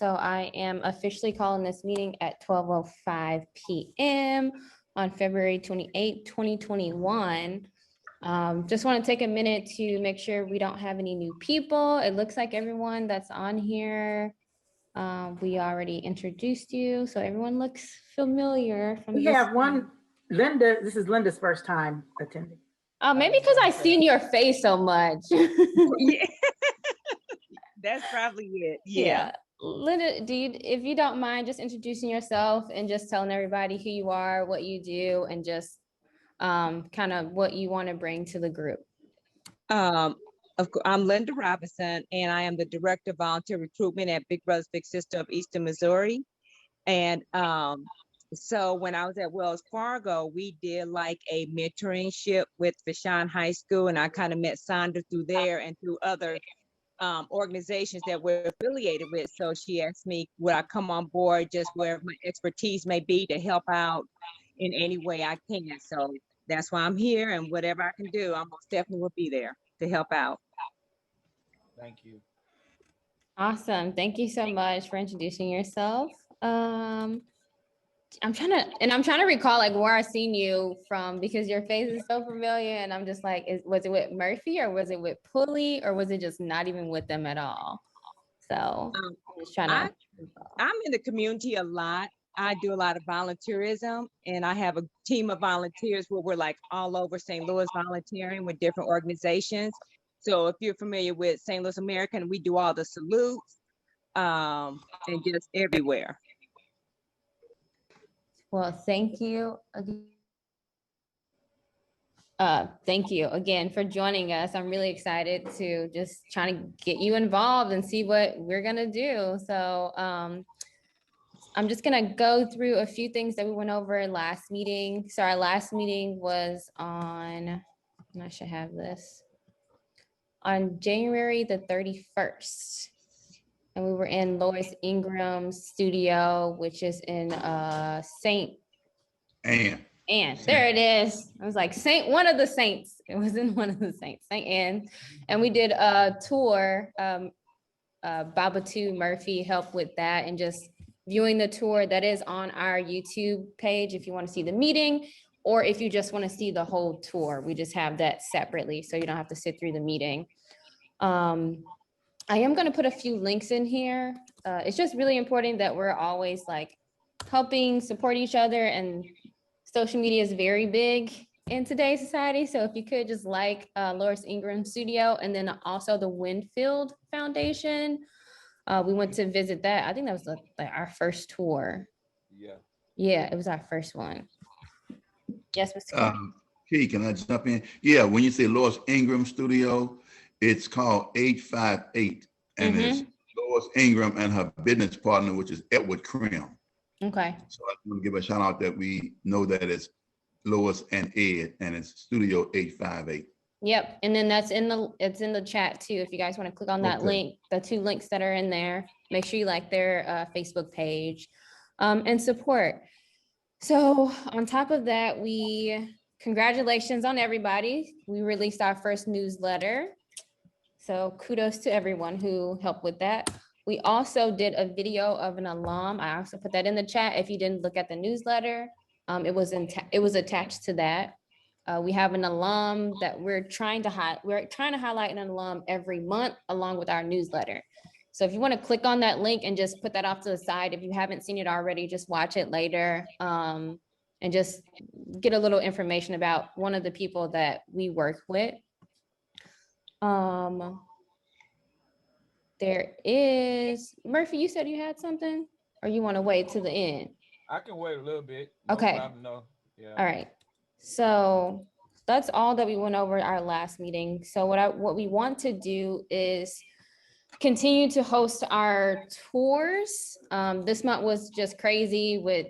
So I am officially calling this meeting at 12:05 p.m. on February 28, 2021. Just want to take a minute to make sure we don't have any new people. It looks like everyone that's on here, we already introduced you, so everyone looks familiar from We this. have one, Linda, this is Linda's first time attending. Oh, maybe because I've seen your face so much. Yeah, that's probably it. Yeah. Linda, if you don't mind just introducing yourself and just telling everybody who you are, what you do, and just kind of what you want to bring to the group. I'm Linda Robinson, and I am the Director of Volunteer Recruitment at Big Brothers Big Sister of Eastern Missouri. And so when I was at Wells Fargo, we did like a mentoringship with Vashon High School, and I kind of met Sandra through there and through other organizations that we're affiliated with. So she asked me, would I come on board just where my expertise may be to help out in any way I can. So that's why I'm here, and whatever I can do, I most definitely will be there to help out. Thank you. Awesome. Thank you so much for introducing yourself. I'm trying to recall like where I seen you from, because your face is so familiar, and I'm just like, was it with Murphy, or was it with Pulley, or was it just not even with them at all? So I'm just trying to. I'm in the community a lot. I do a lot of volunteerism, and I have a team of volunteers where we're like all over St. Louis volunteering with different organizations. So if you're familiar with St. Louis American, we do all the salutes and just everywhere. Well, thank you again for joining us. I'm really excited to just trying to get you involved and see what we're gonna do. So I'm just gonna go through a few things that we went over last meeting. So our last meeting was on, and I should have this, on January the 31st. And we were in Lois Ingram's studio, which is in St. Anne. There it is. I was like, one of the saints. It was in one of the saints, St. Anne. And we did a tour. Babatu Murphy helped with that, and just viewing the tour that is on our YouTube page if you want to see the meeting, or if you just want to see the whole tour. We just have that separately, so you don't have to sit through the meeting. I am going to put a few links in here. It's just really important that we're always like helping support each other, and social media is very big in today's society. So if you could just like Lois Ingram Studio, and then also the Winfield Foundation. We went to visit that. I think that was like our first tour. Yeah, it was our first one. Yes, Mr. Key, can I jump in? Yeah, when you say Lois Ingram Studio, it's called 858, and it's Lois Ingram and her business partner, which is Edward Krim. Okay. So I want to give a shout out that we know that it's Lois and Ed, and it's Studio 858. Yep, and then it's in the chat too. If you guys want to click on that link, the two links that are in there, make sure you like their Facebook page and support. So on top of that, congratulations on everybody. We released our first newsletter. So kudos to everyone who helped with that. We also did a video of an alum. I also put that in the chat. If you didn't look at the newsletter, it was attached to that. We have an alum that we're trying to highlight an alum every month along with our newsletter. So if you want to click on that link and just put that off to the side, if you haven't seen it already, just watch it later and just get a little information about one of the people that we work with. There is, Murphy, you said you had something, or you want to wait to the end? I can wait a little bit. Okay. No. Yeah. All right. So that's all that we went over our last meeting. So what we want to do is continue to host our tours. This month was just crazy with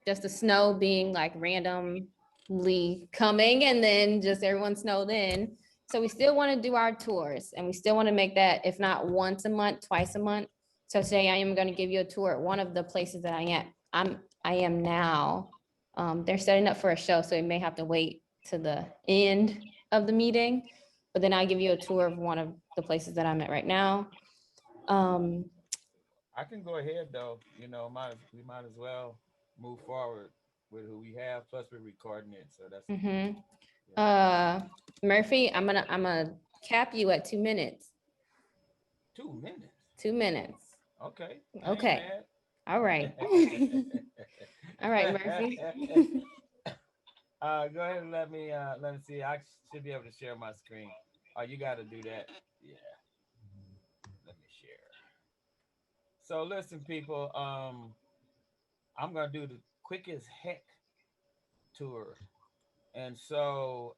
just the snow being like randomly coming, and then just everyone snowed in. So we still want to do our tours, and we still want to make that, if not once a month, twice a month. So today I am going to give you a tour at one of the places that I am now. They're setting up for a show, so you may have to wait to the end of the meeting, but then I'll give you a tour of one of the places that I'm at right now. I can go ahead though. You know, we might as well move forward with who we have. Plus, we're recording it, so that's Mhm. yeah. Murphy, I'm gonna cap you at 2 minutes. 2 minutes. 2 minutes. Okay. Okay. All right. All right, Murphy. Go ahead and let me see. I should be able to share my screen. Oh, you got to do that. Yeah. Let me share. So listen, people. I'm gonna do the quickest heck tour, and so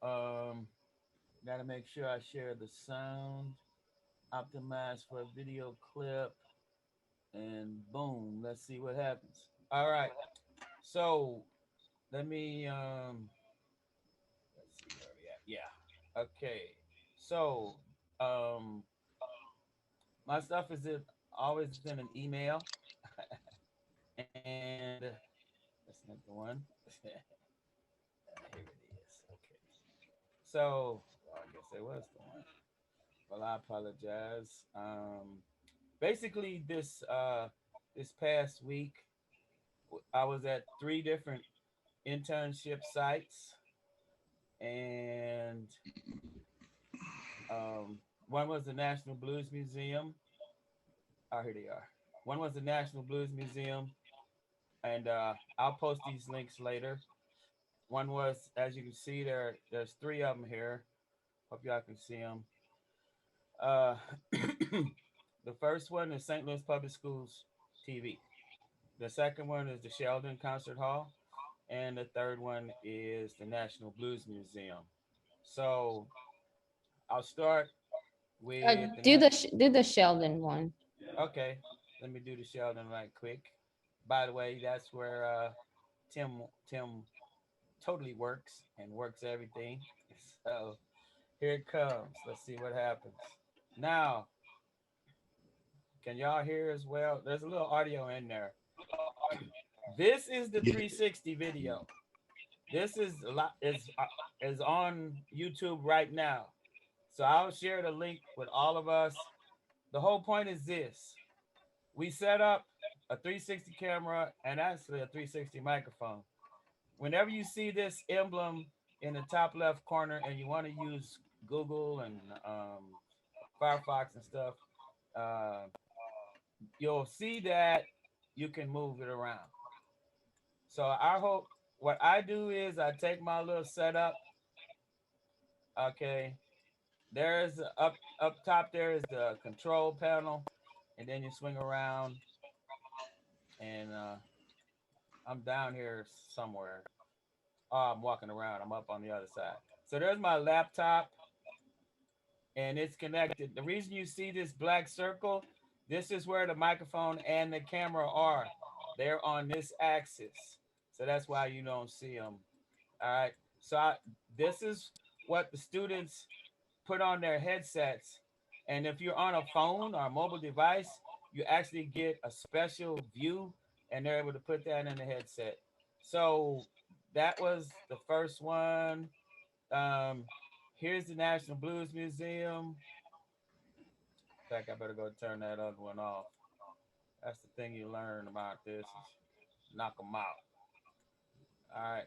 gotta make sure I share the sound, optimize for a video clip, and boom. Let's see what happens. All right. So let me let's see where we at. Yeah. Okay. So um my stuff is always in an email. And that's not the one. Here it is. Okay. So well, I guess it was the one. Well, I apologize. Basically this past week I was at 3 different internship sites, and one was the National Blues Museum. Oh, here they are. One was the National Blues Museum, and I'll post these links later. One was, as you can see, there's 3 of them here. Hope y'all can see them. Uh, the first one is St. Louis Public Schools TV. The second one is the Sheldon Concert Hall, and the third one is the National Blues Museum. So I'll start with the Do the Sheldon one. Okay, let me do the Sheldon right quick. By the way, that's where Tim totally works and works everything. So here it comes. Let's see what happens. Now, can y'all hear as well? There's a little audio in there. This is the 360 video. This is on YouTube right now. So I'll share the link with all of us. The whole point is this. We set up a 360 camera and actually a 360 microphone. Whenever you see this emblem in the top left corner and you want to use Google and Firefox and stuff, uh, you'll see that you can move it around. So I hope what I do is I take my little setup. Okay, there's up top. There is the control panel, and then you swing around, and I'm down here somewhere. Oh, I'm walking around. I'm up on the other side. So there's my laptop, and it's connected. The reason you see this black circle, this is where the microphone and the camera are. They're on this axis. So that's why you don't see them. All right. So this is what the students put on their headsets. And if you're on a phone or a mobile device, you actually get a special view, and they're able to put that in the headset. So that was the first one. Here's the National Blues Museum. In fact, I better go turn that other one off. That's the thing you learn about this is knock them out. All right.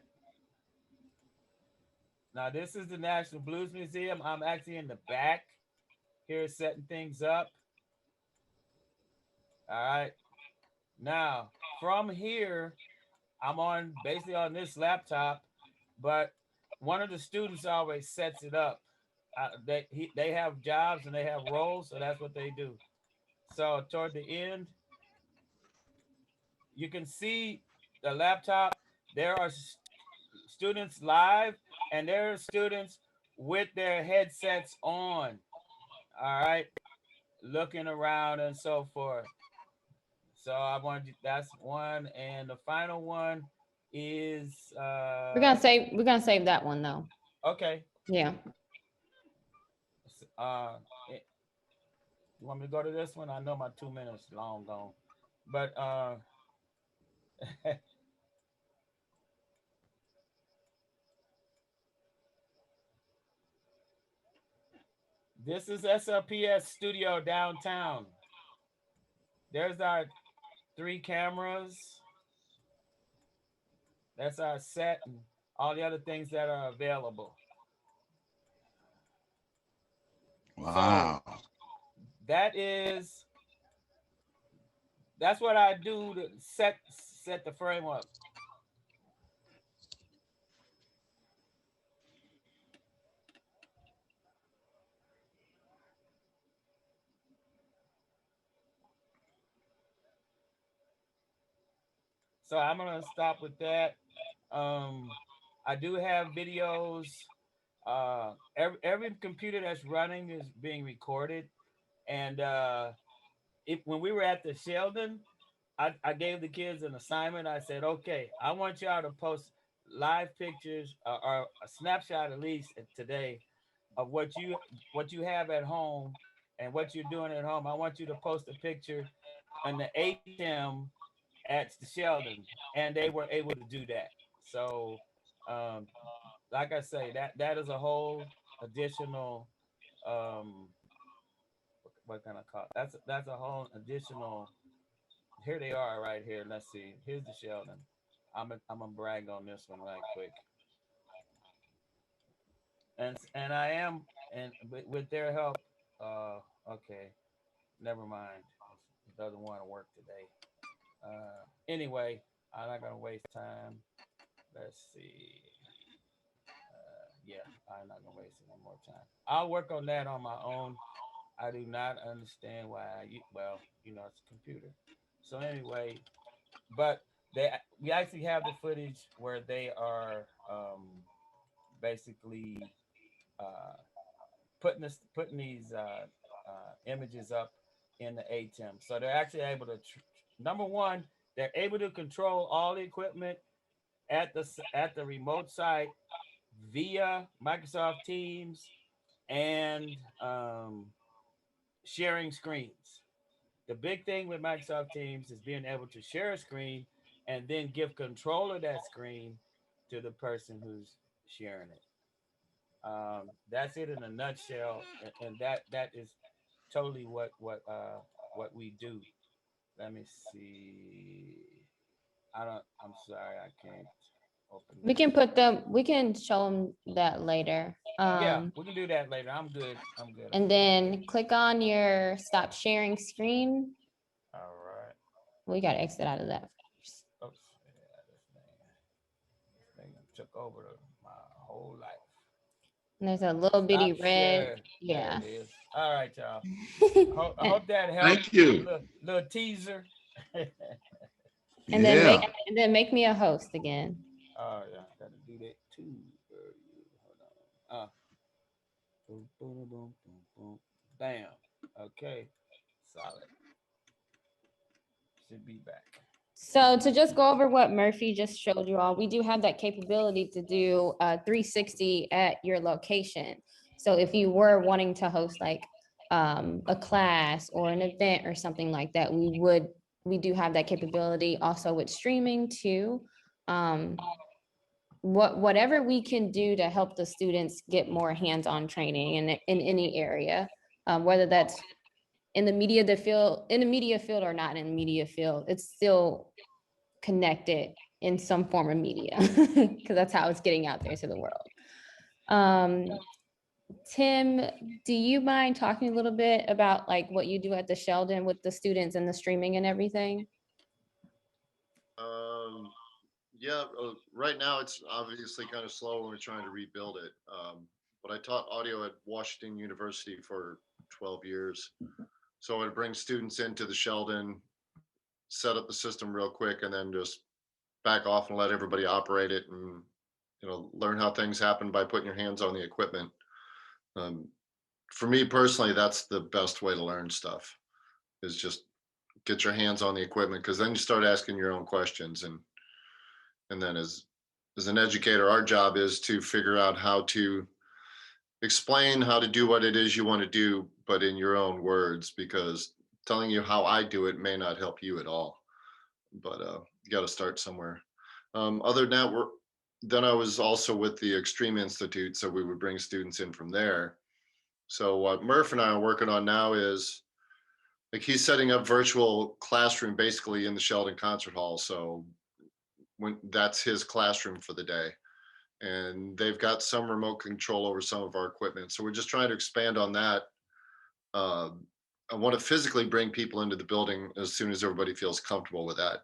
Now this is the National Blues Museum. I'm actually in the back here setting things up. All right. Now from here, I'm on basically on this laptop, but one of the students always sets it up. They have jobs and they have roles, so that's what they do. So toward the end, you can see the laptop. There are students live, and there are students with their headsets on. All right, looking around and so forth. So I want that's one, and the final one is We're gonna save that one though. okay. Yeah. Uh, you want me to go to this one? I know my 2 minutes long gone, but this is SLPS Studio downtown. There's our 3 cameras. That's our set and all the other things that are available. Wow. So that's what I do to set the frame up. So I'm gonna stop with that. I do have videos. Every computer that's running is being recorded, and if when we were at the Sheldon, I gave the kids an assignment. I said, okay, I want y'all to post live pictures or a snapshot at least today of what you have at home and what you're doing at home. I want you to post a picture on the ATM at the Sheldon, and they were able to do that. So, um, like I say, that is a whole additional what can I call it? That's a whole additional. Here they are right here. Let's see. Here's the Sheldon. I'm gonna brag on this one right quick. And I am and with their help. Okay, never mind. It doesn't want to work today. Anyway, I'm not gonna waste time. Let's see. Yeah, I'm not gonna waste any more time. I'll work on that on my own. I do not understand why. Well, it's a computer. So anyway, but we actually have the footage where they are basically uh, putting these images up in the ATEM. So they're actually able to number one, they're able to control all the equipment at the remote site via Microsoft Teams and sharing screens. The big thing with Microsoft Teams is being able to share a screen and then give control of that screen to the person who's sharing it. That's it in a nutshell, and that is totally what we do. Let me see. I'm sorry, I can't open We this. can we can show them that later. Yeah, we can do that later. I'm good. And then click on your stop sharing screen. All right. We got to exit out of that first. Oops. Yeah, this thing took over my whole life. And there's a little bitty Stop red. share. Yeah. There it is. All right, y'all. I hope that helped. Thank you. Little teaser. And then make me a host again. Oh yeah, gotta do that too. Hold on. Boom, boom, boom, boom, boom. Bam. Okay. Solid. Should be back. So to just go over what Murphy just showed you all, we do have that capability to do 360 at your location. So if you were wanting to host like a class or an event or something like that, we do have that capability also with streaming too. Whatever we can do to help the students get more hands-on training in any area, whether that's in the media field or not in the media field, it's still connected in some form of media because that's how it's getting out there to the world. Tim, do you mind talking a little bit about like what you do at the Sheldon with the students and the streaming and everything? Yeah, right now it's obviously kind of slow when we're trying to rebuild it. But I taught audio at Washington University for 12 years. So I'd bring students into the Sheldon, set up the system real quick, and then just back off and let everybody operate it and, learn how things happen by putting your hands on the equipment. For me personally, that's the best way to learn stuff, is just get your hands on the equipment, because then you start asking your own questions. And then as an educator, our job is to figure out how to explain how to do what it is you want to do, but in your own words, because telling you how I do it may not help you at all. But you got to start somewhere. Other than that, then I was also with the Extreme Institute, so we would bring students in from there. So what Murph and I are working on now is like he's setting up virtual classroom basically in the Sheldon Concert Hall. So when that's his classroom for the day. And they've got some remote control over some of our equipment. So we're just trying to expand on that. I want to physically bring people into the building as soon as everybody feels comfortable with that.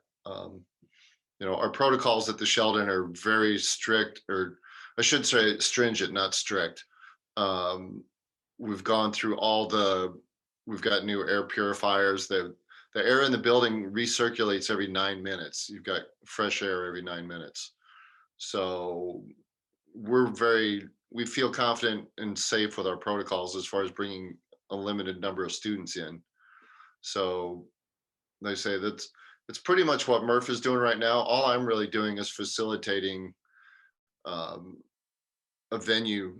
Our protocols at the Sheldon are very strict, or I should say stringent, not strict. We've gone through we've got new air purifiers. The air in the building recirculates every 9 minutes. You've got fresh air every 9 minutes. So we feel confident and safe with our protocols as far as bringing a limited number of students in. So they say it's pretty much what Murph is doing right now. All I'm really doing is facilitating a venue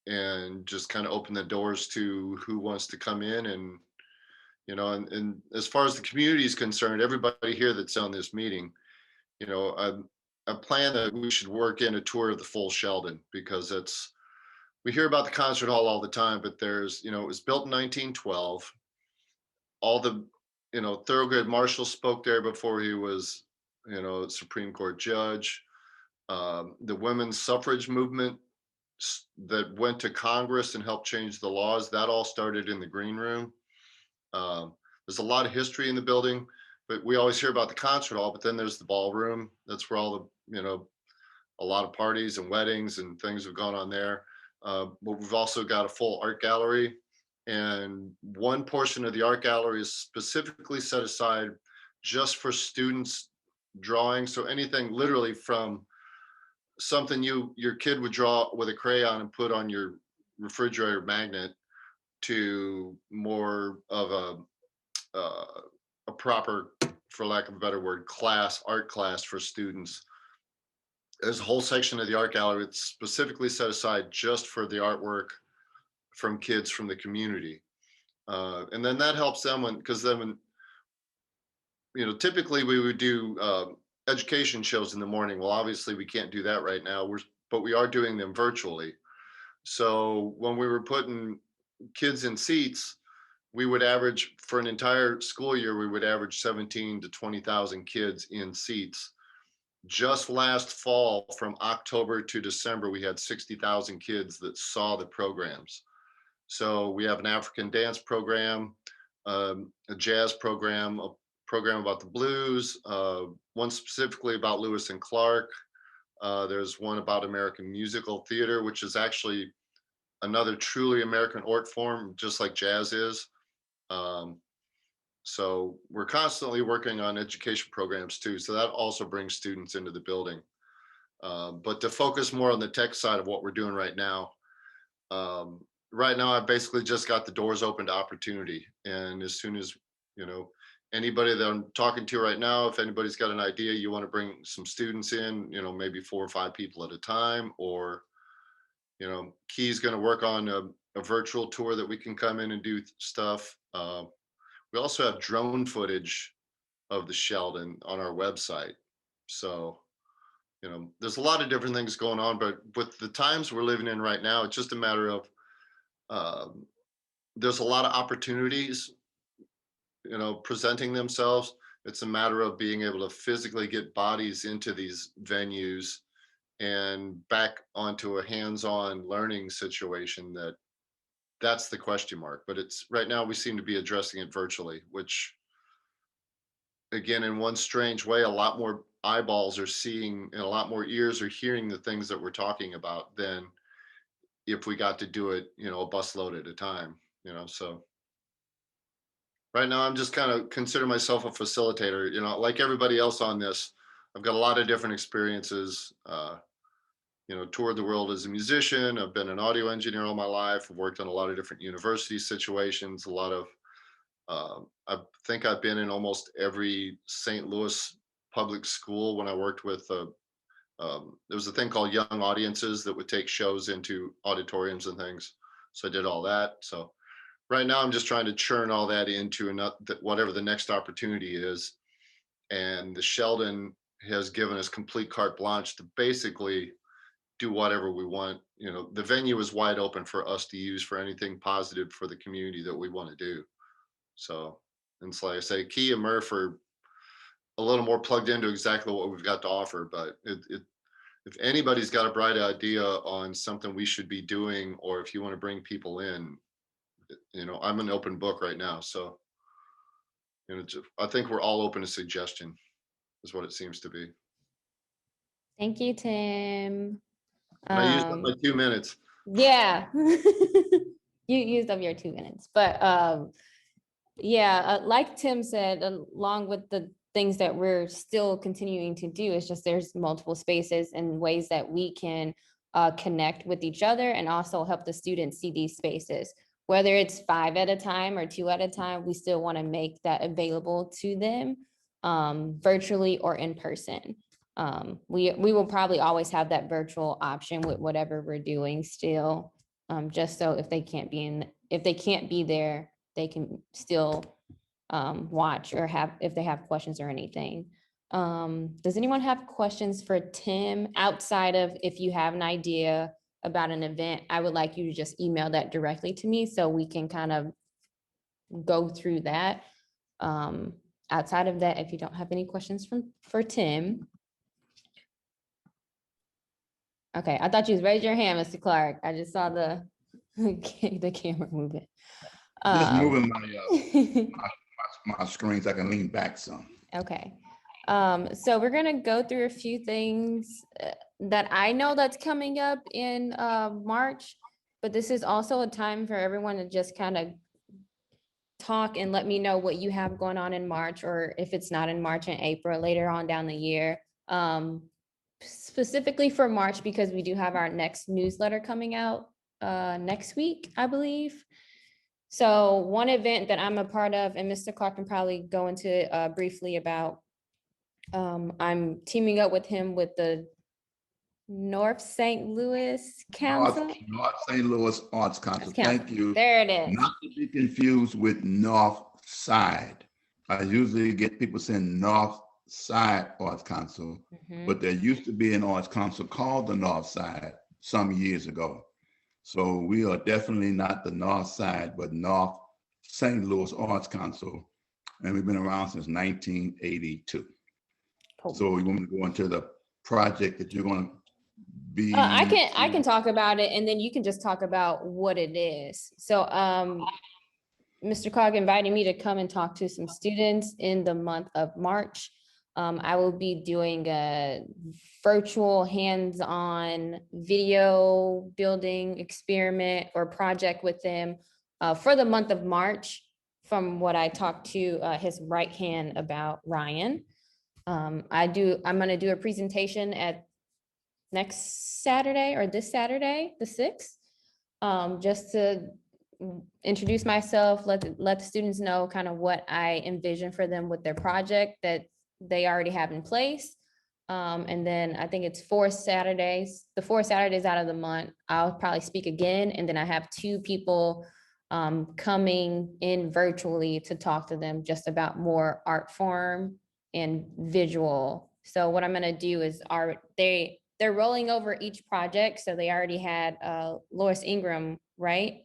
and just kind of open the doors to who wants to come in. And, and as far as the community is concerned, everybody here that's on this meeting, I plan that we should work in a tour of the full Sheldon, because we hear about the concert hall all the time, but there's, it was built in 1912. All the, Thurgood Marshall spoke there before he was, Supreme Court judge. The women's suffrage movement that went to Congress and helped change the laws, that all started in the green room. There's a lot of history in the building, but we always hear about the concert hall, but then there's the ballroom. That's where all the, a lot of parties and weddings and things have gone on there. But we've also got a full art gallery, and one portion of the art gallery is specifically set aside just for students drawing. So anything literally from something your kid would draw with a crayon and put on your refrigerator magnet to more of a proper, for lack of a better word, art class for students. There's a whole section of the art gallery that's specifically set aside just for the artwork from kids from the community. And then that helps them because then when, typically we would do education shows in the morning. Well, obviously we can't do that right now, but we are doing them virtually. So when we were putting kids in seats, we would average, for an entire school year, we would average 17 to 20,000 kids in seats. Just last fall, from October to December, we had 60,000 kids that saw the programs. So we have an African dance program, a jazz program, a program about the blues, one specifically about Lewis and Clark. There's one about American musical theater, which is actually another truly American art form, just like jazz is. So we're constantly working on education programs too. So that also brings students into the building. But to focus more on the tech side of what we're doing right now, I basically just got the doors open to opportunity. And as soon as, anybody that I'm talking to right now, if anybody's got an idea, you want to bring some students in, maybe 4 or 5 people at a time, or, Key's going to work on a virtual tour that we can come in and do stuff. We also have drone footage of the Sheldon on our website. So, there's a lot of different things going on, but with the times we're living in right now, it's just a matter of, there's a lot of opportunities, presenting themselves. It's a matter of being able to physically get bodies into these venues and back onto a hands-on learning situation. That's the question mark. But it's right now we seem to be addressing it virtually, which, again, in one strange way, a lot more eyeballs are seeing and a lot more ears are hearing the things that we're talking about than if we got to do it, a busload at a time, so. Right now, I'm just kind of consider myself a facilitator, like everybody else on this. I've got a lot of different experiences, toured the world as a musician. I've been an audio engineer all my life. I've worked on a lot of different university situations, I think I've been in almost every St. Louis public school when I worked with, there was a thing called Young Audiences that would take shows into auditoriums and things. So I did all that. So right now I'm just trying to churn all that into whatever the next opportunity is. And the Sheldon has given us complete carte blanche to basically do whatever we want. The venue is wide open for us to use for anything positive for the community that we want to do. So And it's like I say, Key and Murph are a little more plugged into exactly what we've got to offer. But if anybody's got a bright idea on something we should be doing, or if you want to bring people in, I'm an open book right now. So, I think we're all open to suggestion, is what it seems to be. Thank you, Tim. And I used up my 2 minutes. Yeah. You used up your 2 minutes, but yeah, like Tim said, along with the things that we're still continuing to do, it's just there's multiple spaces and ways that we can connect with each other and also help the students see these spaces. Whether it's 5 at a time or 2 at a time, we still want to make that available to them virtually or in person. We will probably always have that virtual option with whatever we're doing still, just so if they can't be there, they can still watch or if they have questions or anything. Does anyone have questions for Tim outside of if you have an idea about an event? I would like you to just email that directly to me so we can kind of go through that. Outside of that, if you don't have any questions for Tim. Okay, I thought you was raised your hand, Mr. Clark. I just saw the camera moving. Just moving my screen so I can lean back some. Okay. So we're gonna go through a few things that I know that's coming up in March, but this is also a time for everyone to just kind of talk and let me know what you have going on in March, or if it's not in March and April, later on down the year. Specifically for March, because we do have our next newsletter coming out next week, I believe. So one event that I'm a part of, and Mr. Clark can probably go into briefly about, I'm teaming up with him with the North St. Louis Council. North St. Louis Arts Council. Thank you. There it is. Not to be confused with North Side. I usually get people saying North Side Arts Council, but there used to be an arts council called the North Side some years ago. So we are definitely not the North Side, but North St. Louis Arts Council, and we've been around since 1982. Cool. So you want me to go into the project that you're going to be? I can talk about it, and then you can just talk about what it is. So Mr. Clark invited me to come and talk to some students in the month of March. I will be doing a virtual hands-on video building experiment or project with them for the month of March, from what I talked to his right hand about, Ryan. I'm going to do a presentation at next Saturday, or this Saturday, the 6th, just to introduce myself, let the students know kind of what I envision for them with their project that they already have in place. And then I think it's 4 Saturdays, the 4 Saturdays out of the month, I'll probably speak again. And then I have 2 people coming in virtually to talk to them just about more art form and visual. So what I'm going to do is they're rolling over each project. So they already had Lois Ingram, right?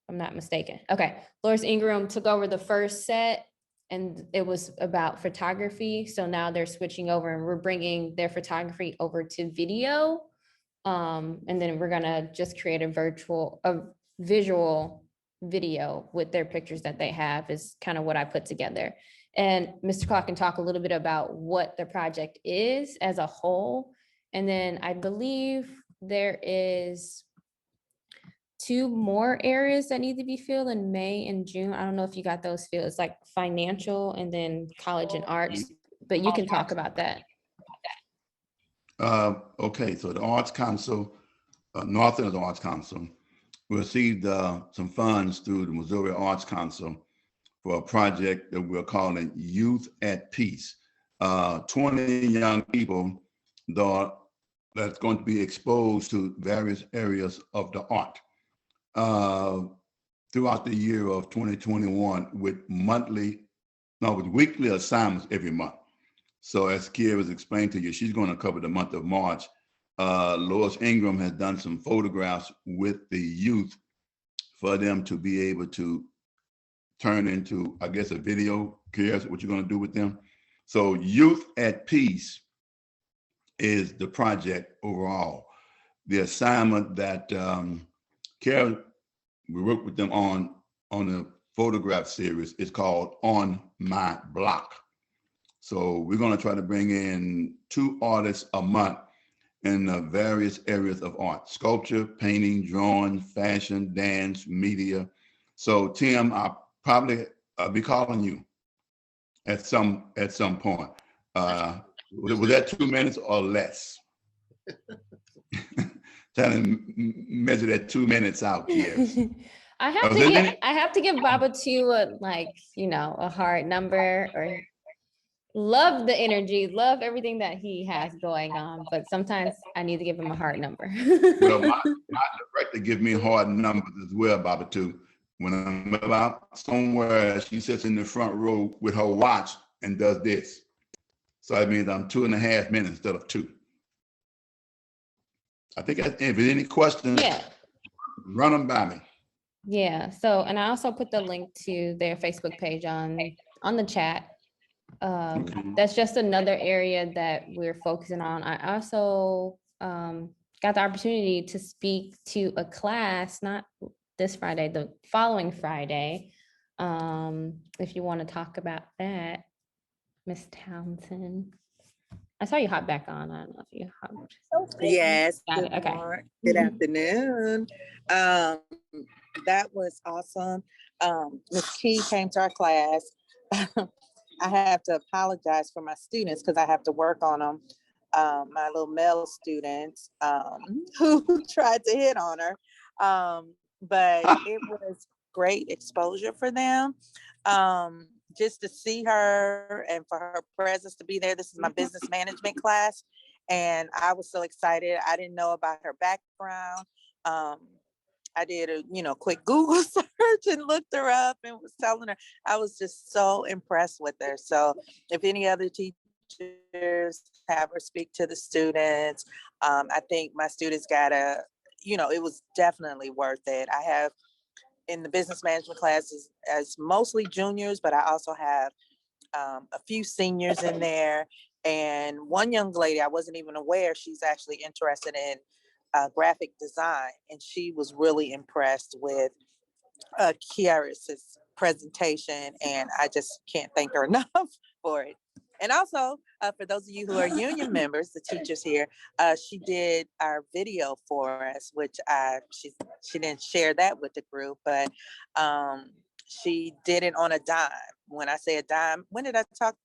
I'm not mistaken. Okay. Lois Ingram took over the first set, and it was about photography. So now they're switching over, and we're bringing their photography over to video. And then we're gonna just create a visual video with their pictures that they have, is kind of what I put together. And Mr. Clark can talk a little bit about what the project is as a whole. And then I believe there is 2 more areas that need to be filled in May and June. I don't know if you got those filled. It's like financial and then college and arts, but you can talk about that. Okay, so the Arts Council, North End Arts Council, received some funds through the Missouri Arts Council for a project that we're calling Youth at Peace. 20 young people that's going to be exposed to various areas of the art throughout the year of 2021 with weekly assignments every month. So as Kira was explained to you, she's going to cover the month of March. Lois Ingram has done some photographs with the youth for them to be able to turn into, I guess, a video. Here's what you're going to do with them. So Youth at Peace is the project overall. The assignment that Karen, we worked with them on the photograph series is called On My Block. So we're going to try to bring in 2 artists a month in the various areas of art: sculpture, painting, drawing, fashion, dance, media. So Tim, I'll probably be calling you at some point. Was that 2 minutes or less? Trying to measure that 2 minutes out here. I have to give Baba too a hard number, or love the energy, love everything that he has going on, but sometimes I need to give him a hard number. Well, my director give me hard numbers as well, Baba, too. When I'm about somewhere, she sits in the front row with her watch and does this. So that means I'm 2.5 minutes instead of 2. I think if there's any questions, run them by me. Yeah. So, and I also put the link to their Facebook page on the chat. That's just another area that we're focusing on. I also got the opportunity to speak to a class, not this Friday, the following Friday. If you want to talk about that, Miss Townsend. I saw you hop back on. I don't know if you hopped. Yes. Got it. Okay. Good afternoon. That was awesome. Ms. Key came to our class. I have to apologize for my students because I have to work on them. My little male students who tried to hit on her. But it was great exposure for them. Just to see her and for her presence to be there. This is my business management class. And I was so excited. I didn't know about her background. I did a quick Google search and looked her up and was telling her. I was just so impressed with her. So if any other teachers have her speak to the students, I think my students got it was definitely worth it. I have in the business management classes as mostly juniors, but I also have a few seniors in there. And one young lady, I wasn't even aware, she's actually interested in graphic design. And she was really impressed with Kiara's presentation. And I just can't thank her enough for it. And also, for those of you who are union members, the teachers here, she did our video for us, which she didn't share that with the group, but she did it on a dime. When I say a dime, when did I talk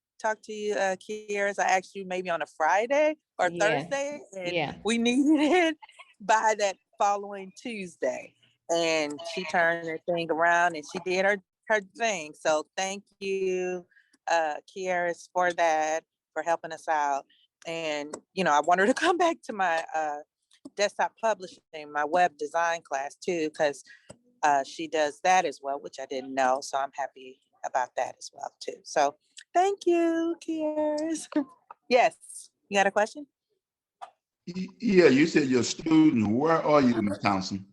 to you, Kiara? I asked you maybe on a Friday or Thursday, and we needed it by that following Tuesday. And she turned her thing around and she did her thing. So thank you, Kiara, for that, for helping us out. And I want her to come back to my desktop publishing, my web design class too, because she does that as well, which I didn't know. So I'm happy about that as well too. So thank you, Kiara. Yes, you got a question? Yeah, you said your student. Where are you, Ms. Thompson?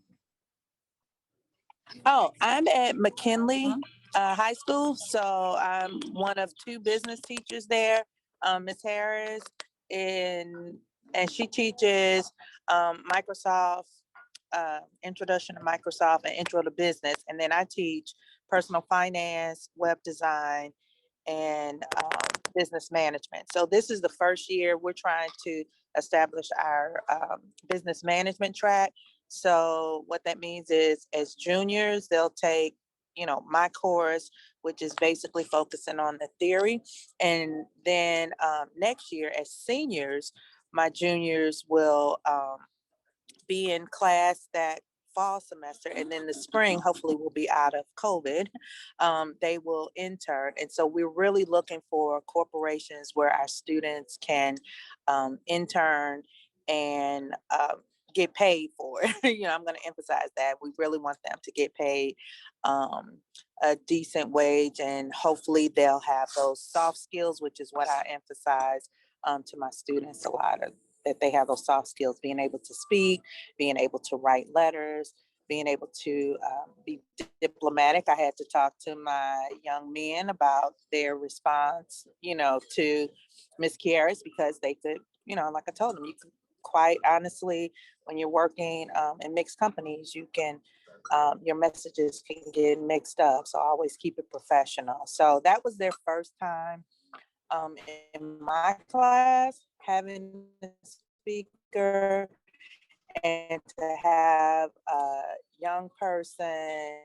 Oh, I'm at McKinley High School. So I'm one of 2 business teachers there, Ms. Harris, and she teaches Microsoft, Introduction to Microsoft and Intro to Business. And then I teach personal finance, web design, and business management. So this is the first year we're trying to establish our business management track. So what that means is as juniors, they'll take, my course, which is basically focusing on the theory. And then next year as seniors, my juniors will be in class that fall semester, and then the spring, hopefully we'll be out of COVID, they will intern. And so we're really looking for corporations where our students can intern and get paid for it. I'm going to emphasize that. We really want them to get paid a decent wage, and hopefully they'll have those soft skills, which is what I emphasize to my students a lot of, that they have those soft skills, being able to speak, being able to write letters, being able to be diplomatic. I had to talk to my young men about their response, to Miss Kiaris, because they could, like I told them, you can quite honestly, when you're working in mixed companies, you can, your messages can get mixed up. So always keep it professional. So that was their first time in my class having a speaker, and to have a young person,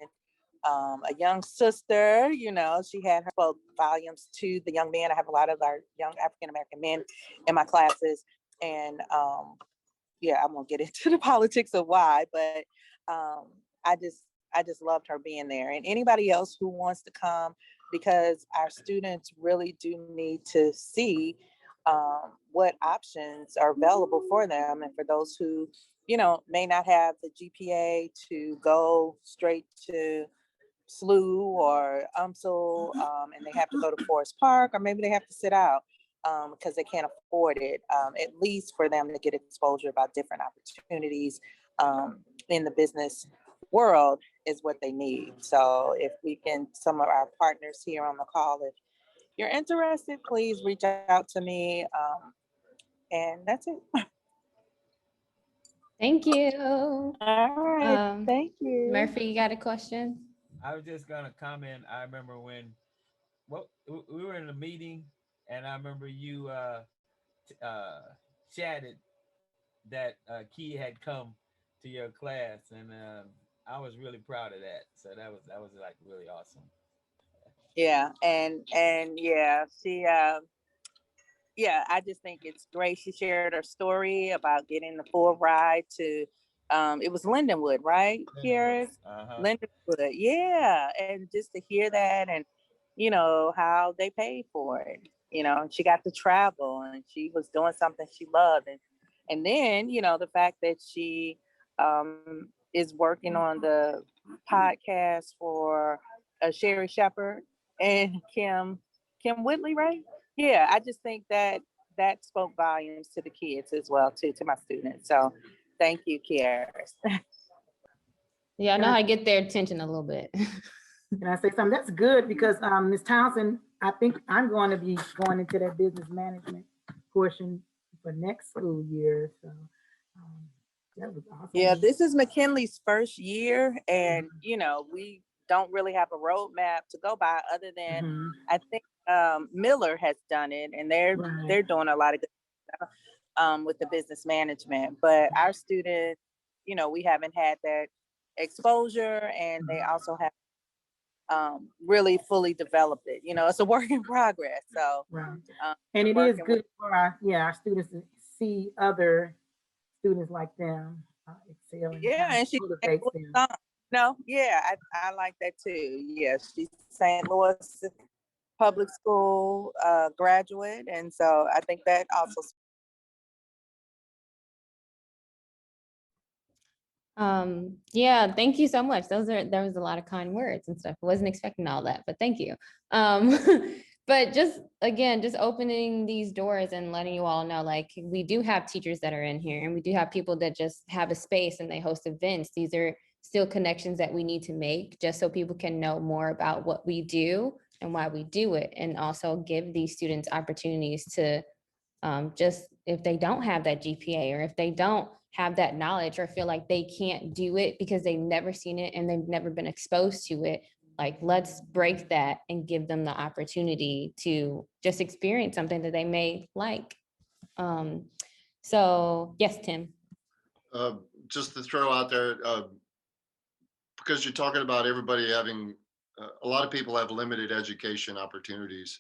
a young sister, she had her spoke volumes to the young men. I have a lot of our young African-American men in my classes. And yeah, I won't get into the politics of why, but I just loved her being there. And anybody else who wants to come, because our students really do need to see what options are available for them. And for those who, may not have the GPA to go straight to SLU or UMSL, and they have to go to Forest Park, or maybe they have to sit out because they can't afford it, at least for them to get exposure about different opportunities in the business world is what they need. So if we can, some of our partners here on the call, if you're interested, please reach out to me. And that's it. Thank you. All right. Thank you. Murphy, you got a question? I was just gonna comment. I remember when we were in a meeting, and I remember you chatted that Key had come to your class, and I was really proud of that. So that was like really awesome. Yeah, and yeah, she yeah, I just think it's great. She shared her story about getting the full ride to it was Lindenwood, right? Kiaris? Lindenwood, yeah. And just to hear that, and how they paid for it, and she got to travel, and she was doing something she loved. And then, the fact that she is working on the podcast for Sherry Shepherd and Kim Whitley, right? Yeah, I just think that spoke volumes to the kids as well, too, to my students. So thank you, Kiaris. Yeah, I know how to get their attention a little bit. Can I say something? That's good, because Ms. Townsend, I think I'm going to be going into that business management portion for next school year. So that was awesome. Yeah, this is McKinley's first year, and we don't really have a roadmap to go by, other than I think Miller has done it, and they're doing a lot of good stuff with the business management. But our students, we haven't had that exposure, and they also have really fully developed it. It's a work in progress. So and it is good for our students to see other students like them excel. Yeah, and she motivates them. I like that too. Yeah, she's St. Louis public school graduate, and so I think that also. Yeah, thank you so much. There was a lot of kind words and stuff. I wasn't expecting all that, but thank you. But just opening these doors and letting you all know, like, we do have teachers that are in here, and we do have people that just have a space and they host events. These are still connections that we need to make, just so people can know more about what we do and why we do it, and also give these students opportunities to just, if they don't have that GPA, or if they don't have that knowledge, or feel like they can't do it because they've never seen it and they've never been exposed to it, like, let's break that and give them the opportunity to just experience something that they may like. So yes, Tim. Just to throw out there, because you're talking about everybody having, a lot of people have limited education opportunities.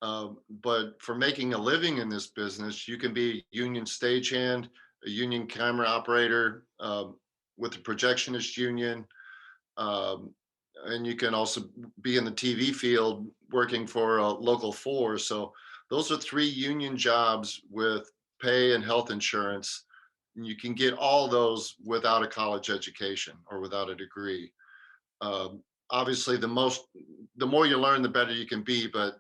But for making a living in this business, you can be a union stagehand, a union camera operator, with the projectionist union. And you can also be in the TV field working for a local 4. So those are 3 union jobs with pay and health insurance. And you can get all those without a college education or without a degree. Obviously, the more you learn, the better you can be. But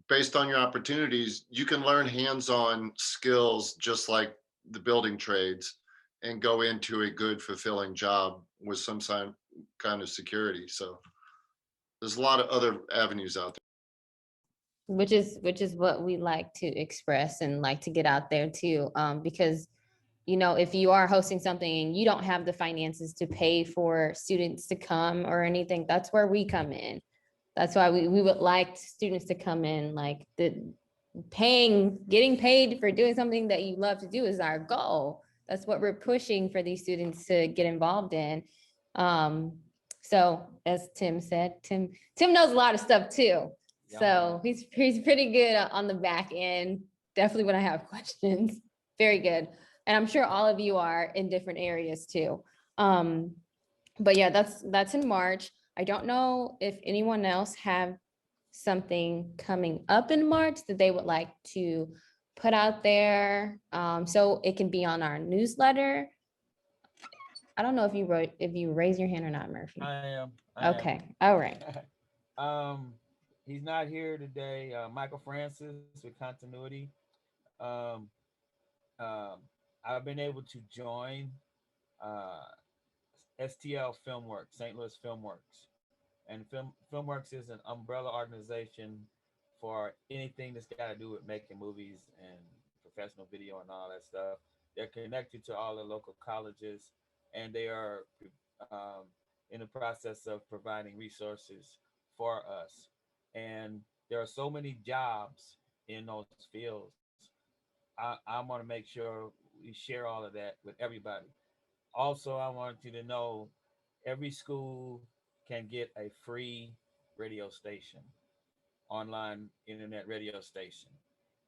based on your opportunities, you can learn hands-on skills just like the building trades. and go into a good, fulfilling job with some kind of security. So there's a lot of other avenues out there. Which is what we like to express and like to get out there too. Because, you know, if you are hosting something and you don't have the finances to pay for students to come or anything, that's where we come in. That's why we would like students to come in, like getting paid for doing something that you love to do is our goal. That's what we're pushing for these students to get involved in. So as Tim said, Tim knows a lot of stuff too. So he's pretty good on the back end. Definitely when I have questions, very good. And I'm sure all of you are in different areas too. But yeah, that's in March. I don't know if anyone else have something coming up in March that they would like to put out there. So it can be on our newsletter. I don't know if you raise your hand or not, Murphy. I am. Okay. All right. He's not here today. Michael Francis with continuity. Um, I've been able to join STL Filmworks, St. Louis Filmworks, and Filmworks is an umbrella organization for anything that's got to do with making movies and professional video and all that stuff. They're connected to all the local colleges, and they are um, in the process of providing resources for us. And there are so many jobs in those fields. I want to make sure we share all of that with everybody. Also, I want you to know every school can get a free radio station, online internet radio station.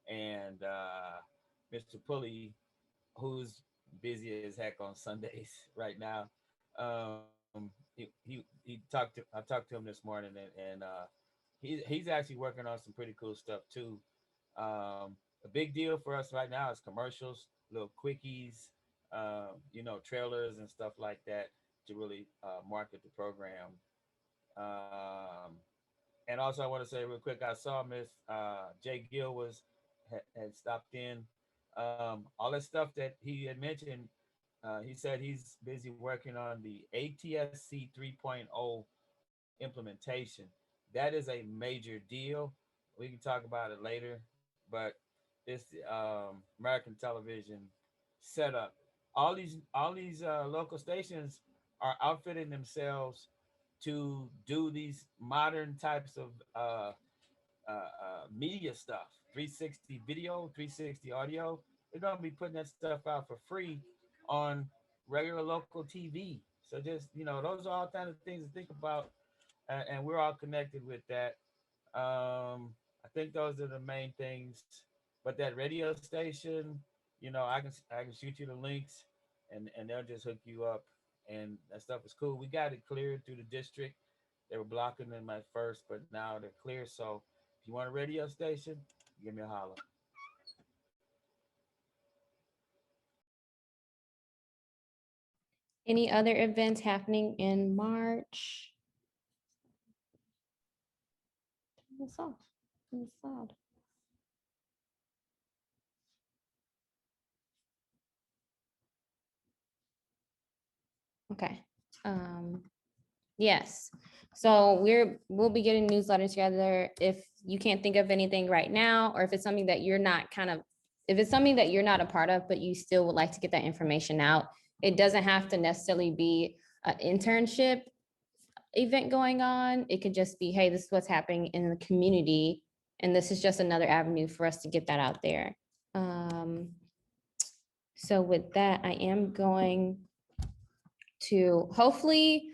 And Mr. Pulley, who's busy as heck on Sundays right now, I talked to him this morning, and he's actually working on some pretty cool stuff too. A big deal for us right now is commercials, little quickies, trailers and stuff like that to really market the program. Um, and also, I want to say real quick, I saw Miss Jay Gill had stopped in. All that stuff that he had mentioned, he said he's busy working on the ATSC 3.0 implementation. That is a major deal. We can talk about it later, but this American television setup. All these local stations are outfitting themselves to do these modern types of media stuff, 360 video, 360 audio. They're going to be putting that stuff out for free on regular local TV. So just, those are all kind of things to think about. And we're all connected with that. I think those are the main things. But that radio station, I can shoot you the links, and they'll just hook you up, and that stuff is cool. We got it cleared through the district. They were blocking them at first, but now they're clear. So if you want a radio station, give me a holler. Any other events happening in March? Turn this off. It's loud. Okay. Yes. So we'll be getting newsletters together. If you can't think of anything right now, or if it's something that you're not a part of, but you still would like to get that information out, it doesn't have to necessarily be an internship event going on. It could just be, hey, this is what's happening in the community, and this is just another avenue for us to get that out there. So with that, I am going to hopefully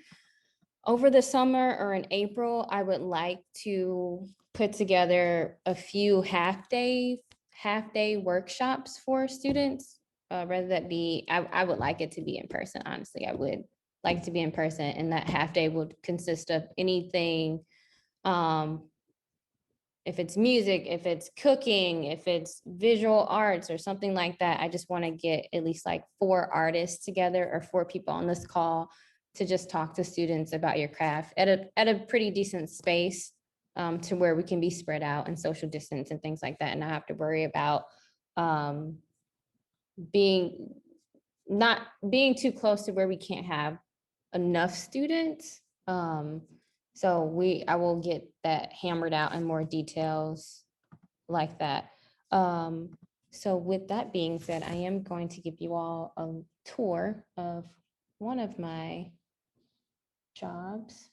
over the summer or in April, I would like to put together a few half-day workshops for students. Rather that be, I would like it to be in person, honestly. I would like to be in person, and that half day would consist of anything. If it's music, if it's cooking, if it's visual arts or something like that, I just want to get at least like 4 artists together or 4 people on this call to just talk to students about your craft at a pretty decent space, to where we can be spread out and social distance and things like that, and not have to worry about being not being too close to where we can't have enough students. So I will get that hammered out in more details like that. So with that being said, I am going to give you all a tour of one of my jobs.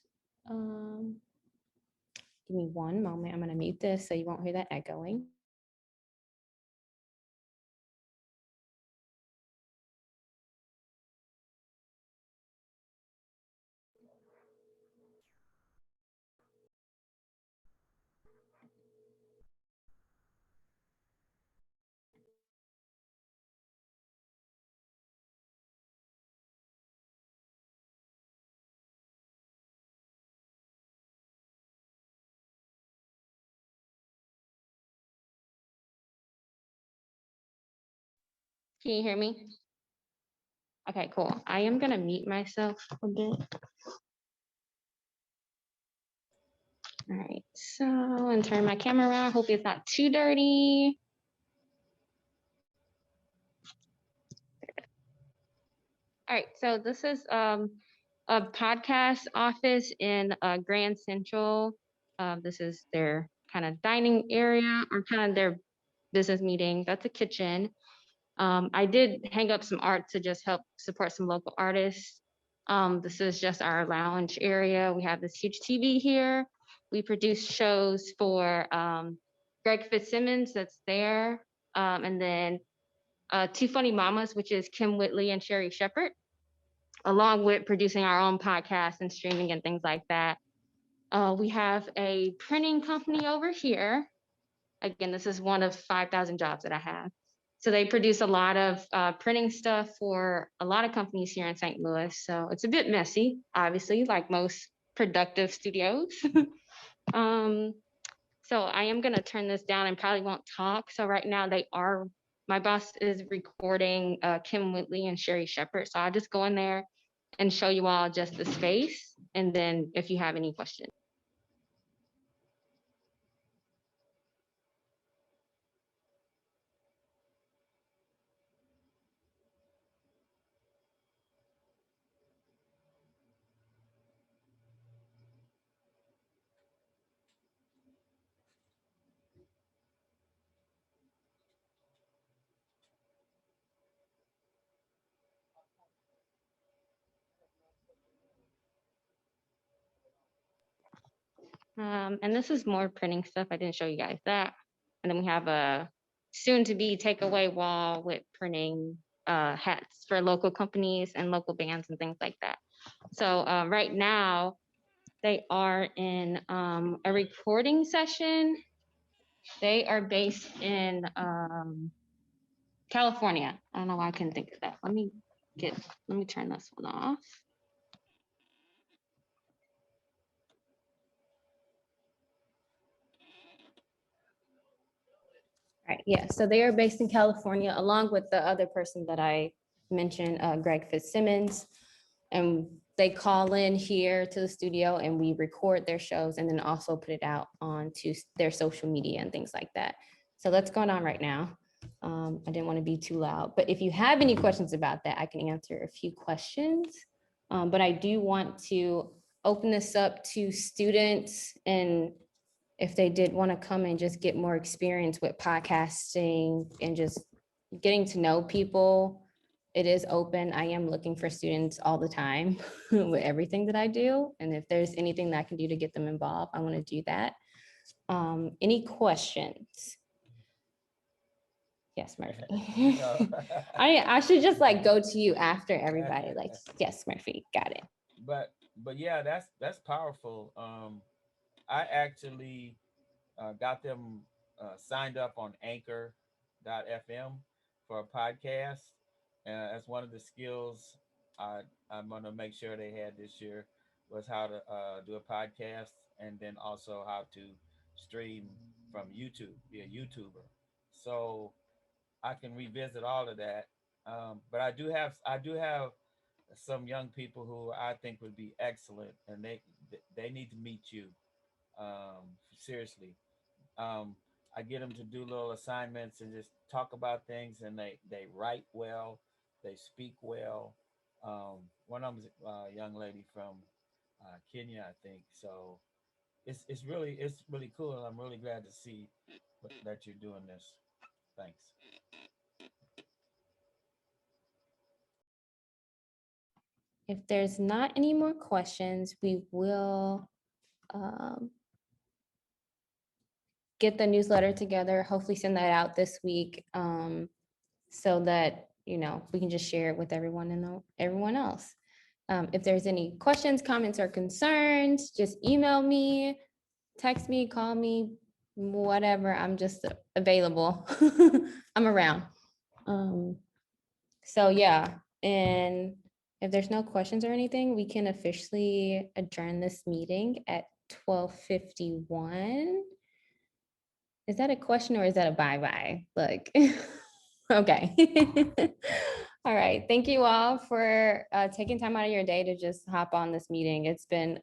Give me one moment. I'm going to mute this so you won't hear that echoing. Can you hear me? Okay, cool. I am going to mute myself a bit. All right, so and turn my camera around. Hope it's not too dirty. All right, so this is a podcast office in Grand Central. This is their kind of dining area or kind of their business meeting. That's a kitchen. I did hang up some art to just help support some local artists. This is just our lounge area. We have this huge TV here. We produce shows for Greg Fitzsimmons, that's there. And then Two Funny Mamas, which is Kim Whitley and Sherry Shepard, along with producing our own podcast and streaming and things like that. We have a printing company over here. Again, this is one of 5,000 jobs that I have. So they produce a lot of printing stuff for a lot of companies here in St. Louis. So it's a bit messy, obviously, like most productive studios. So I am gonna turn this down and probably won't talk. So right now my boss is recording Kim Whitley and Sherry Shepard. So I'll just go in there and show you all just the space. And then if you have any questions. And this is more printing stuff. I didn't show you guys that. And then we have a soon to be takeaway wall with printing hats for local companies and local bands and things like that. So right now they are in a recording session. They are based in California. I don't know why I couldn't think of that. Let me turn this one off. Right, yeah, so they are based in California along with the other person that I mentioned, Greg Fitzsimmons. And they call in here to the studio and we record their shows and then also put it out onto their social media and things like that. So that's going on right now. I didn't want to be too loud, but if you have any questions about that, I can answer a few questions. But I do want to open this up to students, and if they did want to come and just get more experience with podcasting and just getting to know people, it is open. I am looking for students all the time with everything that I do. And if there's anything that I can do to get them involved, I want to do that. Any questions? Yes, Murphy. I should just like go to you after everybody. Like, yes, Murphy, got it. But yeah, that's powerful. I actually got them signed up on Anchor.fm for a podcast. That's one of the skills I'm gonna make sure they had this year was how to do a podcast, and then also how to stream from YouTube, be a YouTuber. So I can revisit all of that. But I do have some young people who I think would be excellent, and they need to meet you. Seriously, I get them to do little assignments and just talk about things, and they write well. they speak well. One of them's a young lady from Kenya, I think. So it's really cool, and I'm really glad to see that you're doing this. Thanks. If there's not any more questions, we will get the newsletter together, hopefully send that out this week, so that, you know, we can just share it with everyone and everyone else. If there's any questions, comments, or concerns, just email me, text me, call me, whatever. I'm just available. I'm around. So yeah, and if there's no questions or anything, we can officially adjourn this meeting at 12:51. Is that a question or is that a bye-bye? Like, okay. All right, thank you all for taking time out of your day to just hop on this meeting. It's been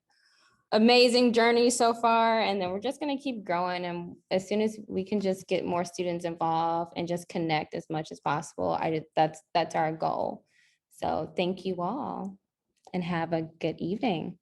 amazing journey so far, and then we're just gonna keep growing, and as soon as we can just get more students involved and just connect as much as possible, that's our goal. So thank you all and have a good evening.